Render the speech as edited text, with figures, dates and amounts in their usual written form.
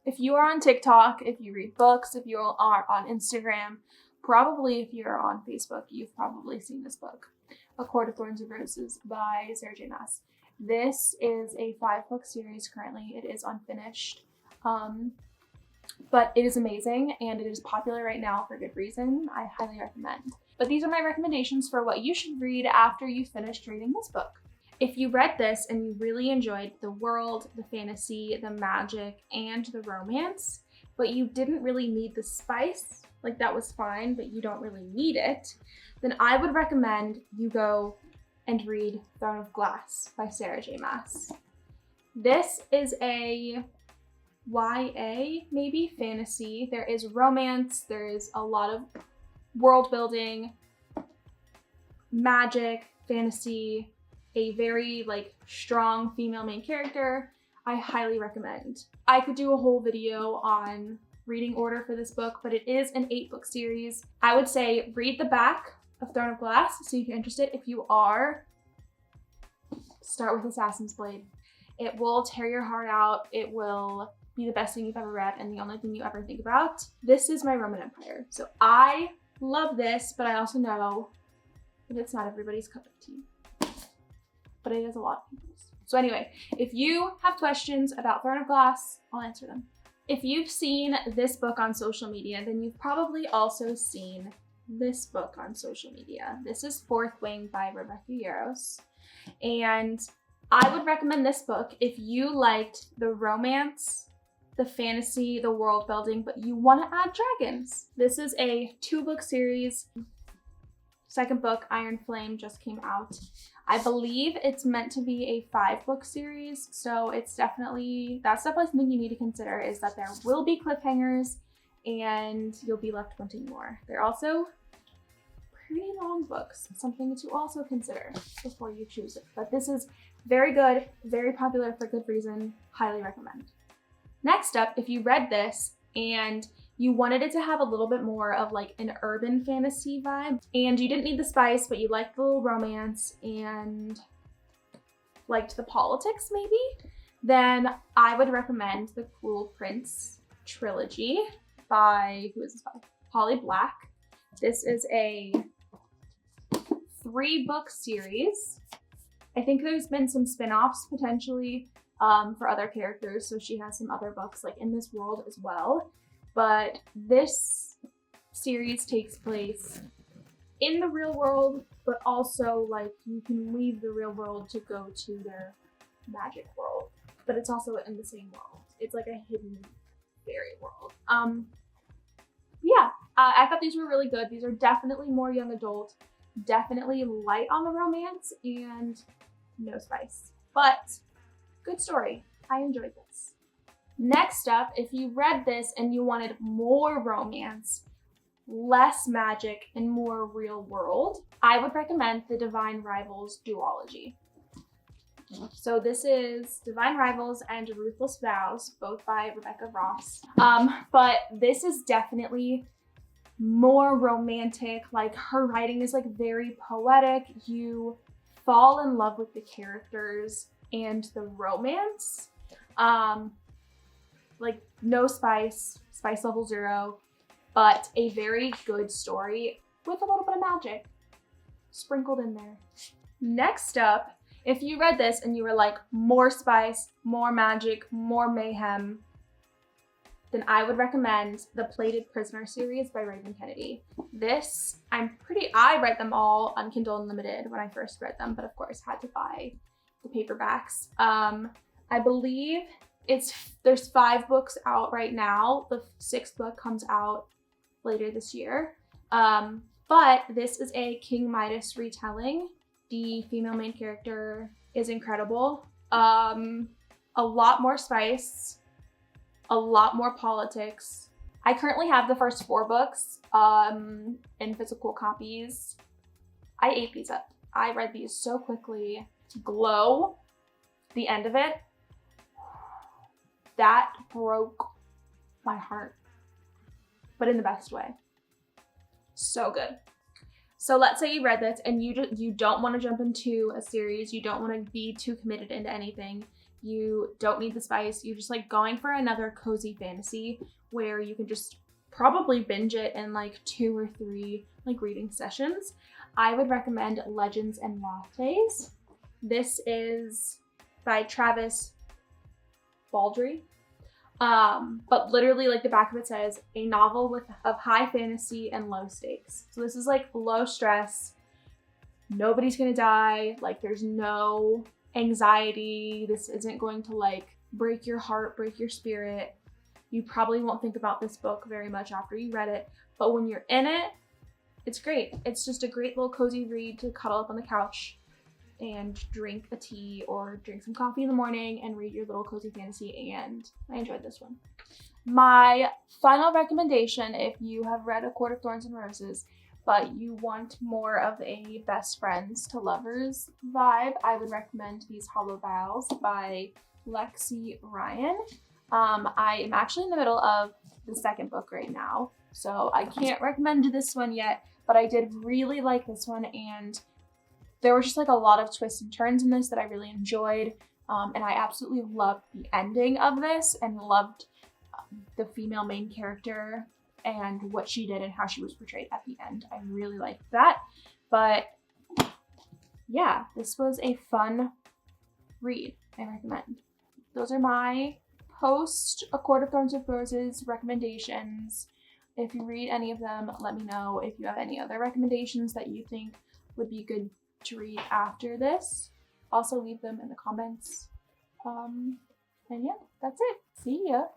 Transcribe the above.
If you are on TikTok, if you read books, if you are on Instagram, probably if you're on Facebook, you've probably seen this book, A Court of Thorns and Roses by Sarah J. Maas. This is a 5-book series currently. It is unfinished, but it is amazing and it is popular right now for good reason. I highly recommend. But these are my recommendations for what you should read after you finished reading this book. If you read this and you really enjoyed the world, the fantasy, the magic, and the romance, but you didn't really need the spice, like that was fine, but you don't really need it, then I would recommend you go and read Throne of Glass by Sarah J. Maas. This is a YA, maybe, fantasy. There is romance, there is a lot of world building, magic, fantasy, a very strong female main character. I highly recommend. I could do a whole video on reading order for this book, but it is an 8-book series. I would say read the back of Throne of Glass, see if you're interested. If you are, start with Assassin's Blade. It will tear your heart out. It will be the best thing you've ever read and the only thing you ever think about. This is my Roman Empire. So I love this, but I also know that it's not everybody's cup of tea. But it is a lot of people's. So anyway, if you have questions about Throne of Glass, I'll answer them. If you've seen this book on social media, then you've probably also seen this book on social media. This is Fourth Wing by Rebecca Yarros. And I would recommend this book if you liked the romance, the fantasy, the world building, but you want to add dragons. This is a 2-book series. Second book, Iron Flame, just came out. I believe it's meant to be a 5-book series, so that's definitely something you need to consider, is that there will be cliffhangers and you'll be left wanting more. They're also pretty long books, something to also consider before you choose it. But this is very good, very popular for good reason, highly recommend. Next up, if you read this and you wanted it to have a little bit more of an urban fantasy vibe, and you didn't need the spice, but you liked the little romance and liked the politics maybe, then I would recommend The Cruel Prince Trilogy by, who is this by? Holly Black. This is a 3-book series. I think there's been some spin-offs potentially for other characters, so she has some other books in this world as well. But this series takes place in the real world, but also you can leave the real world to go to their magic world. But it's also in the same world. It's like a hidden fairy world. I thought these were really good. These are definitely more young adult, definitely light on the romance and no spice, but good story. I enjoyed this. Next up, if you read this and you wanted more romance, less magic, and more real world, I would recommend the Divine Rivals duology. So this is Divine Rivals and Ruthless Vows, both by Rebecca Ross. But this is definitely more romantic. Her writing is very poetic. You fall in love with the characters and the romance. No spice level 0, but a very good story with a little bit of magic sprinkled in there. Next up, if you read this and you were more spice, more magic, more mayhem, then I would recommend the Plated Prisoner series by Raven Kennedy. This, I read them all on Kindle Unlimited when I first read them, but of course had to buy the paperbacks. I believe there's 5 books out right now. The 6th book comes out later this year. But this is a King Midas retelling. The female main character is incredible. A lot more spice, a lot more politics. I currently have the first 4 books in physical copies. I ate these up. I read these so quickly. Glow, the end of it, that broke my heart, but in the best way. So good. So let's say you read this and you don't want to jump into a series, you don't want to be too committed into anything, you don't need the spice, you're just like going for another cozy fantasy where you can just probably binge it in like 2 or 3 like reading sessions, I would recommend Legends and Lattes. This is by Travis Baldry. But literally, like, the back of it says a novel of high fantasy and low stakes. So this is like low stress. Nobody's gonna die. Like, there's no anxiety. This isn't going to like break your heart, break your spirit. You probably won't think about this book very much after you read it, but when you're in it, it's great. It's just a great little cozy read to cuddle up on the couch and drink a tea or drink some coffee in the morning and read your little cozy fantasy, and I enjoyed this one. My final recommendation, if you have read A Court of Thorns and Roses, but you want more of a best friends to lovers vibe, I would recommend these Hollow Vows by Lexi Ryan. I am actually in the middle of the second book right now, so I can't recommend this one yet, but I did really like this one, and there were just like a lot of twists and turns in this that I really enjoyed, and I absolutely loved the ending of this and loved the female main character and what she did and how she was portrayed at the end. I really liked that, but yeah, this was a fun read. I recommend. Those are my post A Court of Thorns and Roses recommendations. If you read any of them, let me know. If you have any other recommendations that you think would be good to read after this, also leave them in the comments. And yeah, that's it. See ya.